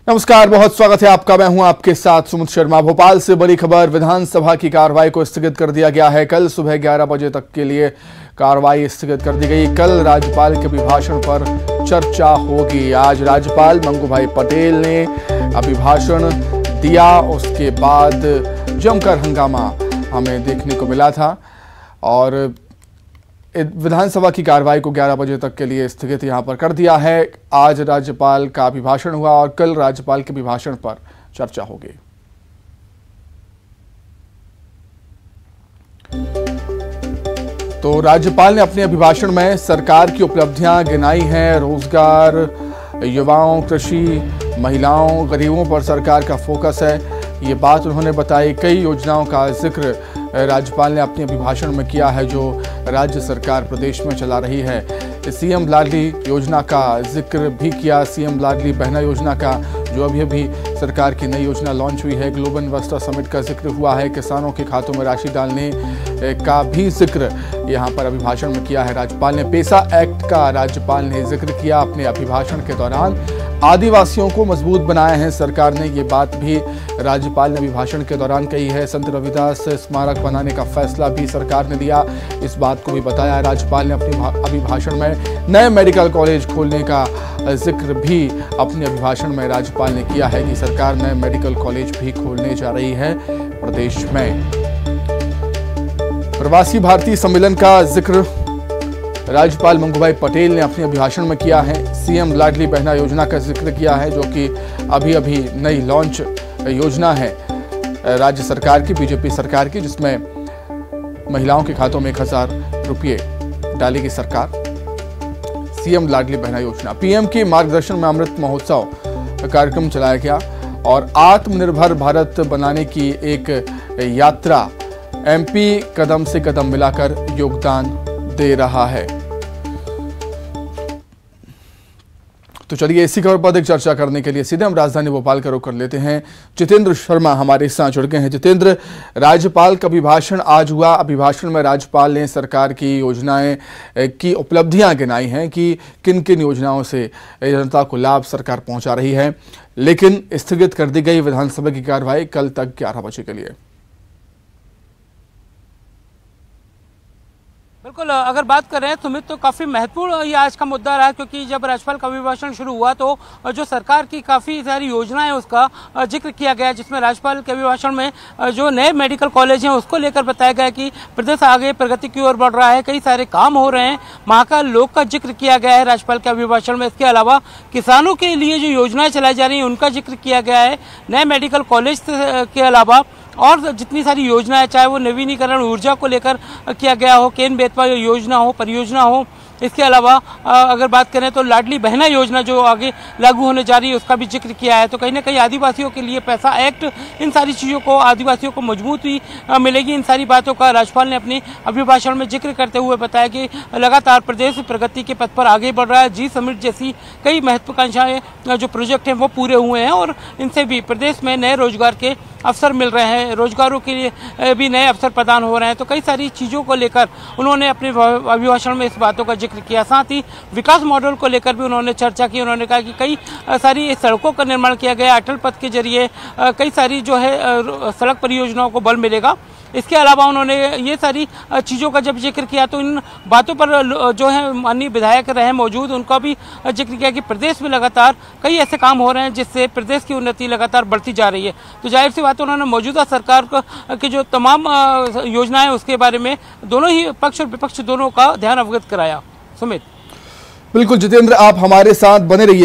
नमस्कार, बहुत स्वागत है आपका। मैं हूं आपके साथ सुमित शर्मा। भोपाल से बड़ी खबर, विधानसभा की कार्रवाई को स्थगित कर दिया गया है। कल सुबह 11 बजे तक के लिए कार्रवाई स्थगित कर दी गई। कल राज्यपाल के अभिभाषण पर चर्चा होगी। आज राज्यपाल मंगू पटेल ने अभिभाषण दिया, उसके बाद जमकर हंगामा हमें देखने को मिला था और विधानसभा की कार्रवाई को 11 बजे तक के लिए स्थगित यहां पर कर दिया है। आज राज्यपाल का अभिभाषण हुआ और कल राज्यपाल के अभिभाषण पर चर्चा होगी। तो राज्यपाल ने अपने अभिभाषण में सरकार की उपलब्धियां गिनाई हैं। रोजगार, युवाओं, कृषि, महिलाओं, गरीबों पर सरकार का फोकस है, ये बात उन्होंने बताई। कई योजनाओं का जिक्र राज्यपाल ने अपने अभिभाषण में किया है जो राज्य सरकार प्रदेश में चला रही है। सीएम लाडली योजना का जिक्र भी किया। सीएम लाडली बहना योजना का, जो अभी सरकार की नई योजना लॉन्च हुई है। ग्लोबल इन्वेस्टर समिट का जिक्र हुआ है। किसानों के खातों में राशि डालने का भी जिक्र यहाँ पर अभिभाषण में किया है राज्यपाल ने। पेसा एक्ट का राज्यपाल ने जिक्र किया अपने अभिभाषण के दौरान। आदिवासियों को मजबूत बनाया है सरकार ने, ये बात भी राज्यपाल ने अभिभाषण के दौरान कही है। संत रविदास स्मारक बनाने का फैसला भी सरकार ने लिया, इस बात को भी बताया। राज्यपाल ने अपने अभिभाषण में नए मेडिकल कॉलेज खोलने का जिक्र भी अपने अभिभाषण में राज्यपाल ने किया है कि सरकार नए मेडिकल कॉलेज भी खोलने जा रही है प्रदेश में। प्रवासी भारतीय सम्मेलन का जिक्र राज्यपाल मंगू पटेल ने अपने अभिभाषण में किया है। सीएम लाडली बहना योजना का जिक्र किया है जो कि अभी नई लॉन्च योजना है राज्य सरकार की, बीजेपी सरकार की, जिसमें महिलाओं के खातों में 1000 रुपये डालेगी सरकार। सीएम लाडली बहना योजना, पीएम के मार्गदर्शन में अमृत महोत्सव कार्यक्रम चलाया गया और आत्मनिर्भर भारत बनाने की एक यात्रा एमपी कदम से कदम मिलाकर योगदान दे रहा है। तो चलिए इसी खबर पर अधिक चर्चा करने के लिए सीधे हम राजधानी भोपाल का रुख कर लेते हैं। जितेंद्र शर्मा हमारे साथ जुड़ गए हैं। जितेंद्र, राज्यपाल का अभिभाषण आज हुआ। अभिभाषण में राज्यपाल ने सरकार की योजनाएं की उपलब्धियां गिनाई हैं कि किन किन योजनाओं से जनता को लाभ सरकार पहुंचा रही है, लेकिन स्थगित कर दी गई विधानसभा की कार्रवाई कल तक 11 बजे के लिए। बिल्कुल, अगर बात कर रहे हैं सुमित, तो काफ़ी महत्वपूर्ण ये आज का मुद्दा रहा, क्योंकि जब राज्यपाल का अभिभाषण शुरू हुआ तो जो सरकार की काफ़ी सारी योजनाएं उसका जिक्र किया गया, जिसमें राज्यपाल के अभिभाषण में जो नए मेडिकल कॉलेज हैं उसको लेकर बताया गया कि प्रदेश आगे प्रगति की ओर बढ़ रहा है, कई सारे काम हो रहे हैं। महाकाल लोक का जिक्र किया गया है राज्यपाल के अभिभाषण में। इसके अलावा किसानों के लिए जो योजनाएं चलाई जा रही हैं उनका जिक्र किया गया है। नए मेडिकल कॉलेज के अलावा और जितनी सारी योजनाएं, चाहे वो नवीनीकरण ऊर्जा को लेकर किया गया हो, केन बेतवा योजना हो, परियोजना हो, इसके अलावा अगर बात करें तो लाडली बहना योजना जो आगे लागू होने जा रही है उसका भी जिक्र किया है। तो कहीं ना कहीं आदिवासियों के लिए पैसा एक्ट, इन सारी चीज़ों को आदिवासियों को मजबूती मिलेगी। इन सारी बातों का राज्यपाल ने अपने अभिभाषण में जिक्र करते हुए बताया कि लगातार प्रदेश प्रगति के पथ पर आगे बढ़ रहा है। जी समिट जैसी कई महत्वाकांक्षाएं जो प्रोजेक्ट हैं वो पूरे हुए हैं और इनसे भी प्रदेश में नए रोजगार के अवसर मिल रहे हैं, रोजगारों के लिए भी नए अवसर प्रदान हो रहे हैं। तो कई सारी चीज़ों को लेकर उन्होंने अपने अभिभाषण में इस बातों का जिक्र किया। साथ ही विकास मॉडल को लेकर भी उन्होंने चर्चा की। उन्होंने कहा कि कई सारी सड़कों का निर्माण किया गया, अटल पथ के जरिए कई सारी जो है सड़क परियोजनाओं को बल मिलेगा। इसके अलावा उन्होंने ये सारी चीज़ों का जब जिक्र किया तो इन बातों पर जो है माननीय विधायक रहे मौजूद, उनका भी जिक्र किया कि प्रदेश में लगातार कई ऐसे काम हो रहे हैं जिससे प्रदेश की उन्नति लगातार बढ़ती जा रही है। तो जाहिर सी बात, उन्होंने मौजूदा सरकार की जो तमाम योजनाएं उसके बारे में दोनों ही पक्ष और विपक्ष दोनों का ध्यान अवगत कराया। सुमित। बिल्कुल जितेंद्र, आप हमारे साथ बने रहिएगा।